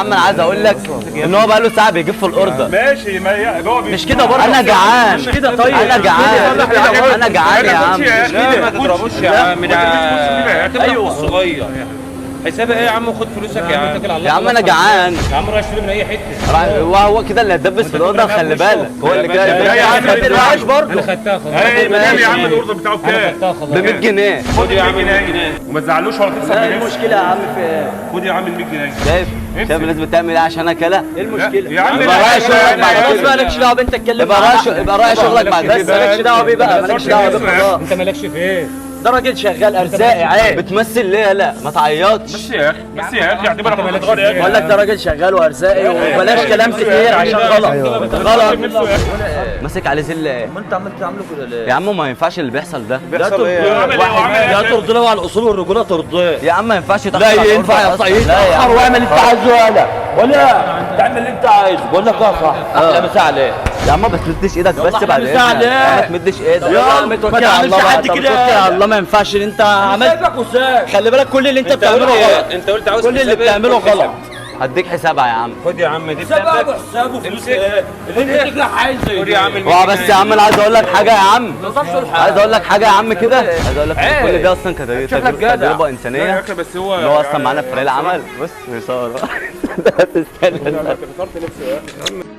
عم انا عايز اقول لك ان هو بقى له ساعه بيجيب في الاوردر. ماشي ما هو مش كده برضه. انا جعان. مش كده طيب. انا جعان. انا جعان يا عم. مش كده ما تضربوش يا عم. ده ايوه الصغير حسابي ايه يا عم؟ خد فلوسك يا عم. يا عم انا جعان. يا عم رايح اشتري من اي حته. وهو كده اللي هتدبس في الاوردر. خلي بالك هو اللي لا يا عم ما تدفعش برضه. انا خدتها خلاص. يا عم الاوردر بتاعه بكام؟ ب 100 جنيه. خد يا عم 100 جنيه وما تزعلوش ولا تخسر ايه المشكله يا عم في ايه؟ خد يا عم ال 100 جنيه. شايف الناس بتعمل ايه عشان اكلها؟ ايه المشكله؟ يا عم يبقى رايح شغلك بعد كده. مالكش دعوه بنت تتكلم. يبقى رايح شغلك بعد كده. بس مالكش دعوه بيه بقى. مالكش دعوه بيه خلاص. انت مالكش في ايه؟ ده راجل شغال ارزاقي عيب. بتمثل ليه؟ لا ما تعيطش. بس يا اخي بس يا اخي اعتبرها من الغالي يا بقول لك ده راجل شغال وارزاقي وبلاش كلام كتير عشان غلط. غلط. ماسك عليه زل ايه؟ ما انت عمال تعمله كده ليه؟ يا عم ما ينفعش اللي بيحصل ده. بيحصل ايه؟ يا ترضي له على الاصول والرجوله ترضيه. يا عم ما ينفعش لا ينفع يا صعيد. لا يا عم. واعمل اللي انت عايزه ولا تعمل اللي انت عايزه. بقول لك اه صح. احلى مسا عليك. يا عم ما تمدش ايدك بس بعد مسا عليك. ما تمدش ايدك. يا عم توكل على الله. حد كده توكل على الله. ما ينفعش اللي انت عملت. خلي بالك كل اللي انت بتعمله غلط. انت قلت عاوز كل اللي بتعمله غلط. هديك حسابها يا عم. خد يا عم دي حسابه حسابه فلوس ايه؟ اللي انت تجرح عايز خد يا عم هو بس يا عم انا عايز اقول لك حاجه يا عم. عايز اقول لك حاجه يا عم كده. عايز اقول لك كل دي اصلا كانت تجربه انسانيه. بس هو اللي هو اصلا معانا في فريق العمل. بص هزار. تستنى. كسرت نفسي يا اخي